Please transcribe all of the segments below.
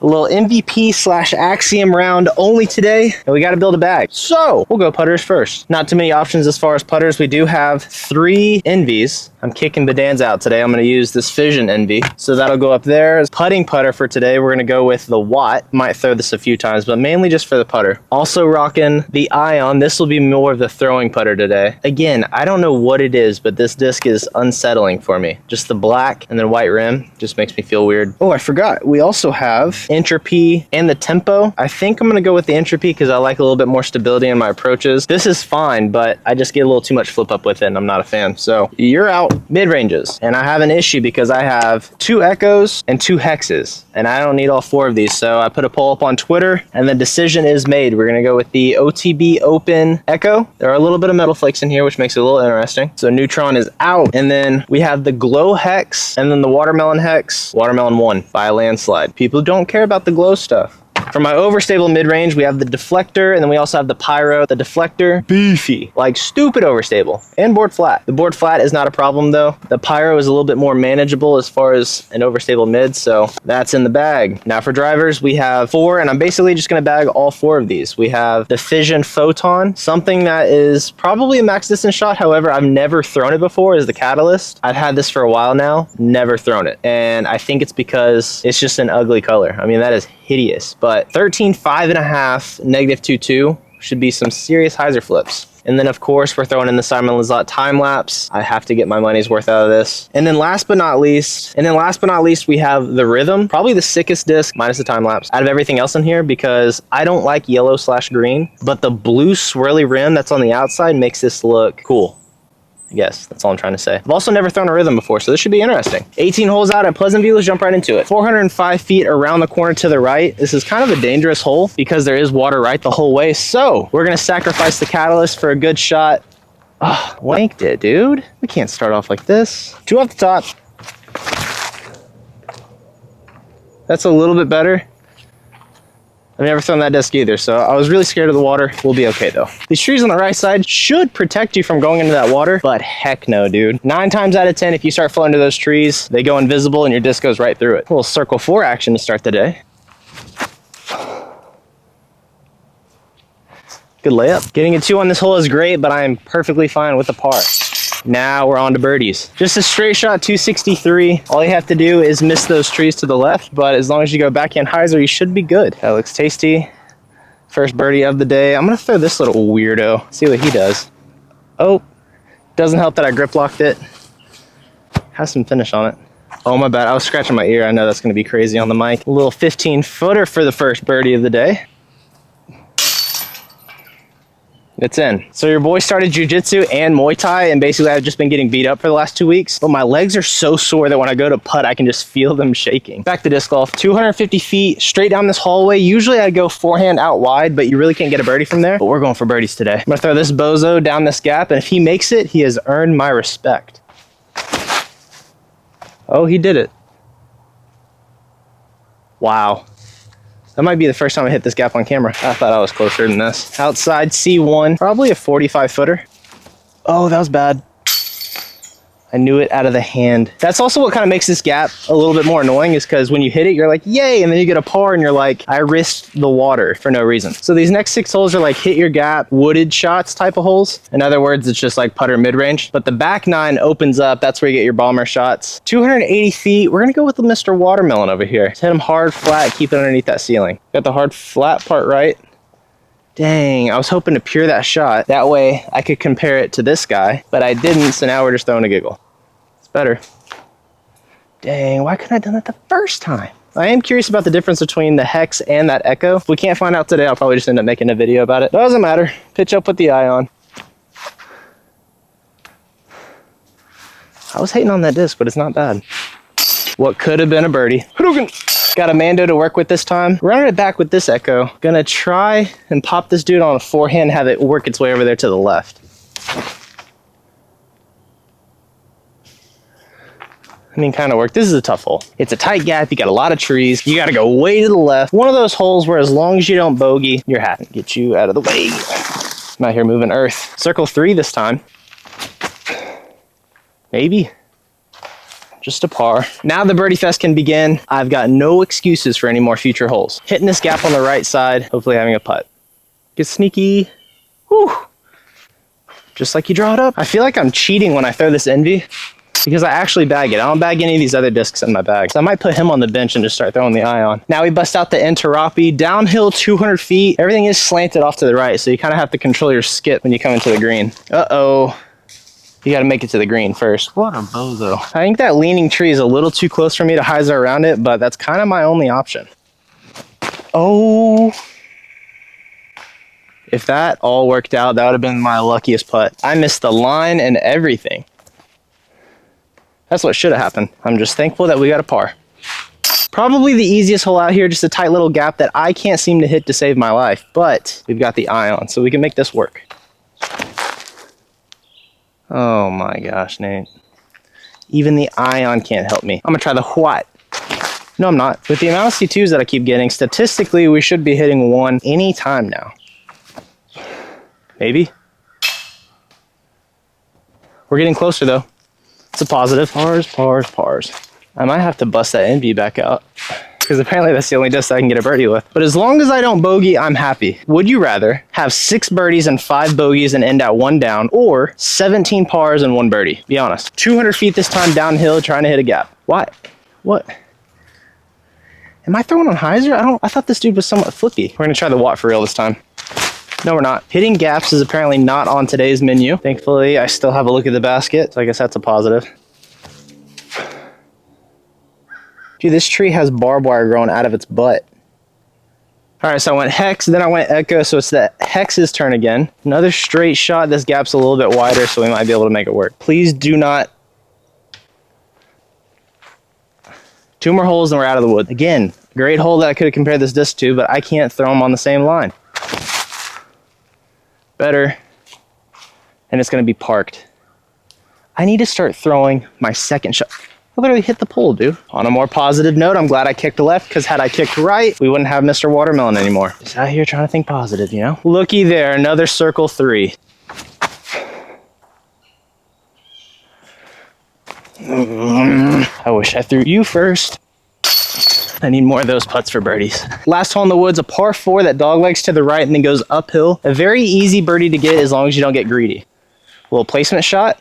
A little MVP / Axiom round only today, and we got to build a bag. So we'll go putters first. Not too many options as far as putters. We do have 3 Envies. I'm kicking the Dans out today. I'm going to use this Fission Envy. So that'll go up there. As putting putter for today, we're going to go with the Watt. Might throw this a few times, but mainly just for the putter. Also rocking the Ion. This will be more of the throwing putter today. Again, I don't know what it is, but this disc is unsettling for me. Just the black and then white rim just makes me feel weird. Oh, I forgot. We also have Entropy and the Tempo. I think I'm going to go with the Entropy because I like a little bit more stability in my approaches. This is fine, but I just get a little too much flip up with it and I'm not a fan. So you're out mid-ranges. And I have an issue because I have 2 Echoes and 2 Hexes. And I don't need all 4 of these. So I put a poll up on Twitter and the decision is made. We're going to go with the OTB Open Echo. There are a little bit of metal flakes in here, which makes it a little interesting. So Neutron is out. And then we have the Glow Hex and then the Watermelon Hex. Watermelon won by a landslide. People don't care about the glow stuff. For my overstable mid-range, we have the Deflector, and then we also have the Pyro. The Deflector, beefy, like stupid overstable, and board flat. The board flat is not a problem though. The Pyro is a little bit more manageable as far as an overstable mid, so that's in the bag. Now for drivers, we have 4, and I'm basically just gonna bag all 4 of these. We have the Fission Photon, something that is probably a max distance shot. However, I've never thrown it before, is the Catalyst. I've had this for a while now, never thrown it. And I think it's because it's just an ugly color. I mean, that is hideous, but 13, 5.5, -22 should be some serious hyzer flips. And then of course we're throwing in the Simon Lizotte time lapse. I have to get my money's worth out of this. And then last but not least, we have the Rhythm, probably the sickest disc minus the time lapse out of everything else in here because I don't like yellow / green, but the blue swirly rim that's on the outside makes this look cool. I guess that's all I'm trying to say. I've also never thrown a Rhythm before, so this should be interesting. 18 holes out at Pleasant View. Let's jump right into it. 405 feet around the corner to the right. This is kind of a dangerous hole because there is water right the whole way. So we're going to sacrifice the Catalyst for a good shot. Oh, wanked it, dude. We can't start off like this. 2 off the top. That's a little bit better. I've never thrown that disc either, so I was really scared of the water. We'll be okay though. These trees on the right side should protect you from going into that water, but heck no, dude. 9 times out of 10, if you start floating to those trees, they go invisible and your disc goes right through it. A little circle 4 action to start the day. Good layup. Getting a 2 on this hole is great, but I'm perfectly fine with the par. Now we're on to birdies. Just a straight shot, 263. All you have to do is miss those trees to the left, but as long as you go backhand hyzer, you should be good. That looks tasty. First birdie of the day. I'm gonna throw this little weirdo, see what he does. Oh, doesn't help that I grip locked it. Has some finish on it. Oh, my bad, I was scratching my ear. I know that's gonna be crazy on the mic. A little 15-footer for the first birdie of the day. It's in. So your boy started jiu-jitsu and Muay Thai, and basically I've just been getting beat up for the last 2 weeks, but my legs are so sore that when I go to putt, I can just feel them shaking. Back to disc golf, 250 feet straight down this hallway. Usually I go forehand out wide, but you really can't get a birdie from there, but we're going for birdies today. I'm gonna throw this bozo down this gap, and if he makes it, he has earned my respect. Oh, he did it. Wow. That might be the first time I hit this gap on camera. I thought I was closer than this. Outside C1, probably a 45-footer. Oh, that was bad. I knew it out of the hand. That's also what kind of makes this gap a little bit more annoying, is because when you hit it, you're like, yay, and then you get a par and you're like, I risked the water for no reason. So these next 6 holes are like hit your gap, wooded shots type of holes. In other words, it's just like putter mid-range. But the back 9 opens up. That's where you get your bomber shots. 280 feet. We're gonna go with the Mr. Watermelon over here. Just hit them hard, flat, keep it underneath that ceiling. Got the hard, flat part right. Dang, I was hoping to pure that shot. That way I could compare it to this guy, but I didn't, so now we're just throwing a giggle. It's better. Dang, why couldn't I have done that the first time? I am curious about the difference between the Hex and that Echo. If we can't find out today, I'll probably just end up making a video about it. Doesn't matter. Pitch up with the Ion. I was hating on that disc, but it's not bad. What could have been a birdie. Got a Mando to work with this time. Running it back with this Echo. Gonna try and pop this dude on a forehand, have it work its way over there to the left. I mean, kind of worked. This is a tough hole. It's a tight gap. You got a lot of trees. You got to go way to the left. One of those holes where as long as you don't bogey, you're happy. Get you out of the way. I'm out here moving earth. Circle 3 this time. Maybe. Just a par. Now the birdie fest can begin. I've got no excuses for any more future holes. Hitting this gap on the right side, hopefully having a putt. Get sneaky. Whew. Just like you draw it up. I feel like I'm cheating when I throw this Envy because I actually bag it. I don't bag any of these other discs in my bag. So I might put him on the bench and just start throwing the ion. Now we bust out the Enterapi. Downhill 200 feet. Everything is slanted off to the right, so you kind of have to control your skip when you come into the green. Uh-oh. You got to make it to the green first. What a bozo. I think that leaning tree is a little too close for me to hyzer around it, but that's kind of my only option. Oh. If that all worked out, that would have been my luckiest putt. I missed the line and everything. That's what should have happened. I'm just thankful that we got a par. Probably the easiest hole out here, just a tight little gap that I can't seem to hit to save my life, but we've got the ion, so we can make this work. Oh my gosh, Nate. Even the ion can't help me. I'm gonna try the what? No, I'm not. With the amount of C2s that I keep getting, statistically, we should be hitting one any time now. Maybe. We're getting closer though. It's a positive. Pars, pars, pars. I might have to bust that NV back out because apparently that's the only disc I can get a birdie with. But as long as I don't bogey, I'm happy. Would you rather have 6 birdies and 5 bogeys and end at 1 down, or 17 pars and 1 birdie? Be honest. 200 feet this time downhill, trying to hit a gap. Why? What? Am I throwing on hyzer? I thought this dude was somewhat flippy. We're gonna try the watt for real this time. No, we're not. Hitting gaps is apparently not on today's menu. Thankfully, I still have a look at the basket, so I guess that's a positive. Dude, this tree has barbed wire growing out of its butt. All right, so I went hex, then I went echo, so it's the hex's turn again. Another straight shot. This gap's a little bit wider, so we might be able to make it work. Please do not. 2 more holes and we're out of the wood. Again, great hole that I could have compared this disc to, but I can't throw them on the same line. Better. And it's gonna be parked. I need to start throwing my second shot. I literally hit the pole, dude. On a more positive note, I'm glad I kicked left, because had I kicked right, we wouldn't have Mr. Watermelon anymore. Just out here trying to think positive, you know? Looky there, another circle 3. I wish I threw you first. I need more of those putts for birdies. Last hole in the woods, a par 4 that doglegs to the right and then goes uphill. A very easy birdie to get as long as you don't get greedy. A little placement shot.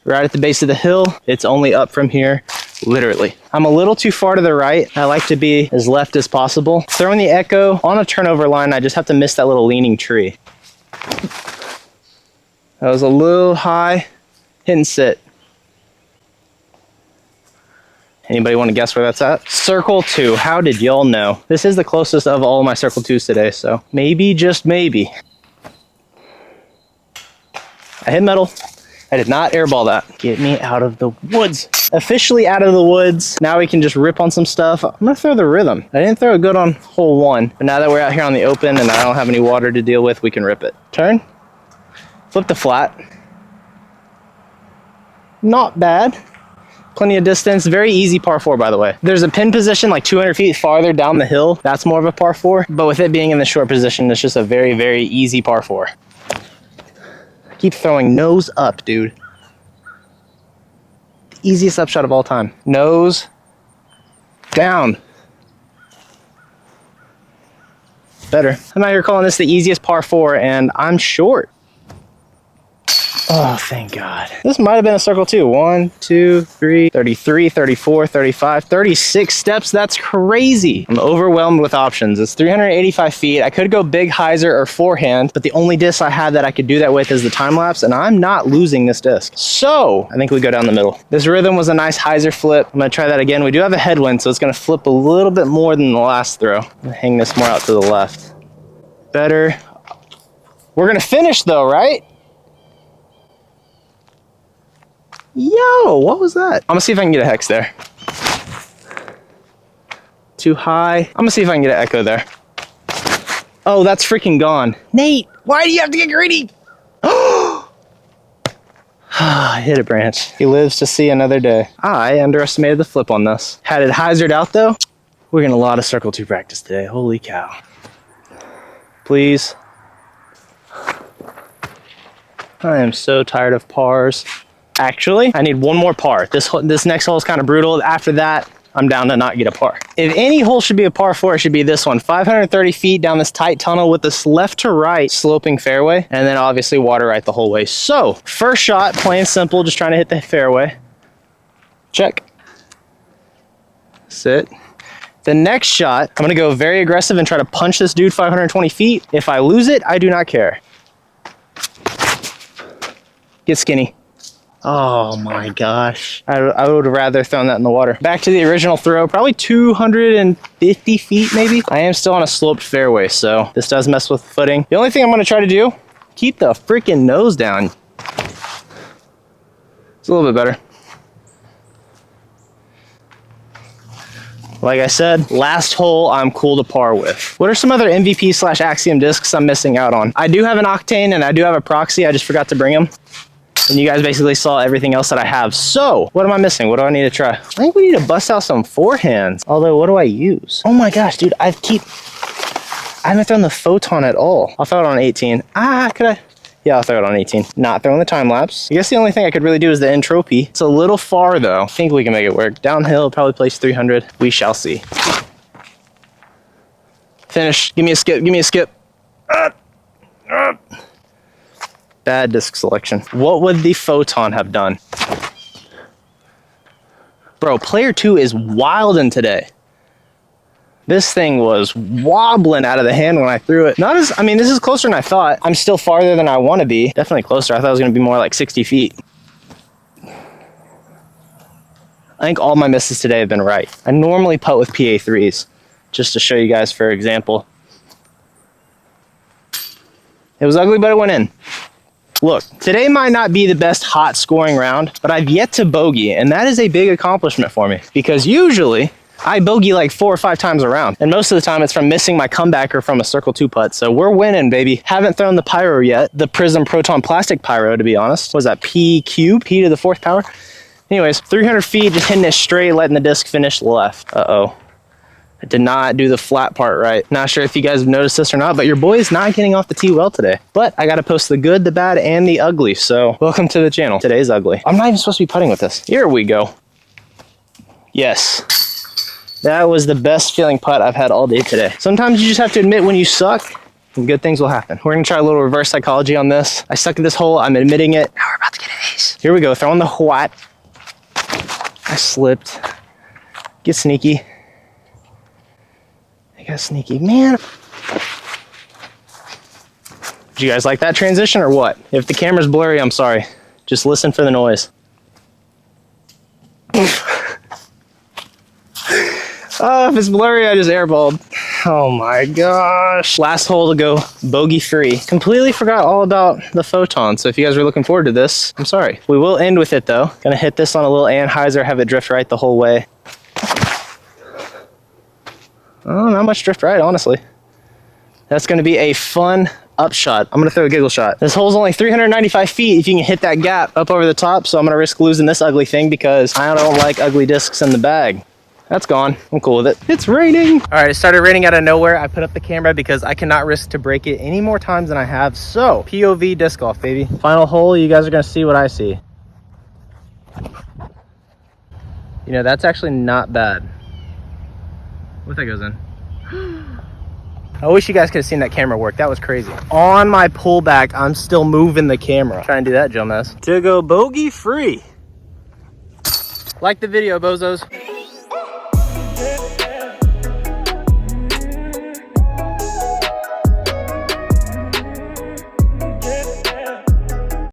Right at the base of the hill. It's only up from here, literally. I'm a little too far to the right. I like to be as left as possible. Throwing the echo on a turnover line, I just have to miss that little leaning tree. That was a little high. Hit and sit. Anybody want to guess where that's at? Circle 2. How did y'all know? This is the closest of all my circle 2s today, so maybe, just maybe. I hit metal. I did not airball that. Get me out of the woods. Officially out of the woods. Now we can just rip on some stuff. I'm gonna throw the rhythm. I didn't throw it good on hole 1, but now that we're out here on the open and I don't have any water to deal with, we can rip it. Turn. Flip the flat. Not bad. Plenty of distance. Very easy par 4, by the way. There's a pin position like 200 feet farther down the hill. That's more of a par 4. But with it being in the short position, it's just a very, very easy par 4. Keep throwing nose up, dude. The easiest upshot of all time. Nose down. Better. I'm out here calling this the easiest par 4, and I'm short. Oh, thank God. This might have been a circle 2. 1, 2, 3, 33, 34, 35, 36 steps. That's crazy. I'm overwhelmed with options. It's 385 feet. I could go big hyzer or forehand, but the only disc I had that I could do that with is the time lapse, and I'm not losing this disc. So I think we go down the middle. This rhythm was a nice hyzer flip. I'm gonna try that again. We do have a headwind, so it's gonna flip a little bit more than the last throw. I'm gonna hang this more out to the left. Better. We're gonna finish though, right? Yo, what was that? I'm gonna see if I can get a hex there. Too high. I'm gonna see if I can get an echo there. Oh, that's freaking gone. Nate, why do you have to get greedy? I hit a branch. He lives to see another day. I underestimated the flip on this. Had it hyzered out though, we're getting a lot of circle 2 practice today. Holy cow. Please. I am so tired of pars. Actually, I need one more par. This next hole is kind of brutal. After that, I'm down to not get a par. If any hole should be a par 4, it should be this one. 530 feet down this tight tunnel with this left to right sloping fairway, and then obviously water right the whole way. So, first shot, plain simple, just trying to hit the fairway. Check. Sit. The next shot, I'm gonna go very aggressive and try to punch this dude 520 feet. If I lose it, I do not care. Get skinny. Oh my gosh. I would have rather thrown that in the water. Back to the original throw, probably 250 feet maybe. I am still on a sloped fairway, so this does mess with footing. The only thing I'm gonna try to do, keep the freaking nose down. It's a little bit better. Like I said, last hole I'm cool to par with. What are some other MVP/Axiom discs I'm missing out on? I do have an Octane and I do have a Proxy. I just forgot to bring them. And you guys basically saw everything else that I have. So, what am I missing? What do I need to try? I think we need to bust out some forehands. Although, what do I use? Oh my gosh, dude, I haven't thrown the Photon at all. I'll throw it on 18. Could I? Yeah, I'll throw it on 18. Not throwing the time lapse. I guess the only thing I could really do is the entropy. It's a little far though. I think we can make it work. Downhill, probably place 300. We shall see. Finish. Give me a skip. Give me a skip. Bad disc selection. What would the Photon have done? Bro, player 2 is wildin' today. This thing was wobbling out of the hand when I threw it. I mean, this is closer than I thought. I'm still farther than I want to be. Definitely closer. I thought it was going to be more like 60 feet. I think all my misses today have been right. I normally putt with PA3s, just to show you guys for example. It was ugly, but it went in. Look, today might not be the best hot scoring round, but I've yet to bogey, and that is a big accomplishment for me, because usually I bogey like 4 or 5 times around, and most of the time it's from missing my comebacker from a circle 2 putt. So we're winning, baby. Haven't thrown the pyro yet, the Prism Proton Plastic Pyro, to be honest. What was that, P cube? P to the 4th power? Anyways, 300 feet, just hitting it straight, letting the disc finish left. Uh-oh. I did not do the flat part right. Not sure if you guys have noticed this or not, but your boy is not getting off the tee well today. But I got to post the good, the bad, and the ugly. So welcome to the channel. Today's ugly. I'm not even supposed to be putting with this. Here we go. Yes. That was the best feeling putt I've had all day today. Sometimes you just have to admit when you suck, and good things will happen. We're going to try a little reverse psychology on this. I suck at this hole. I'm admitting it. Now we're about to get an ace. Here we go. Throwing the what. I slipped. Get sneaky. I got sneaky, man. Did you guys like that transition or what? If the camera's blurry, I'm sorry. Just listen for the noise. Oh, if it's blurry, I just airballed. Oh my gosh. Last hole to go bogey free. Completely forgot all about the Photon. So if you guys are looking forward to this, I'm sorry. We will end with it though. Gonna hit this on a little Anheuser, have it drift right the whole way. Oh, not much drift right, honestly. That's going to be a fun upshot. I'm going to throw a giggle shot. This hole's only 395 feet if you can hit that gap up over the top, so I'm going to risk losing this ugly thing because I don't like ugly discs in the bag. That's gone. I'm cool with it. It's raining. All right, it started raining out of nowhere. I put up the camera because I cannot risk to break it any more times than I have. So, POV disc golf, baby. Final hole, you guys are going to see what I see. You know, that's actually not bad. What that goes in? I wish you guys could have seen that camera work. That was crazy. On my pullback, I'm still moving the camera. Trying to do that, Joe Mess. To go bogey free. Like the video, bozos.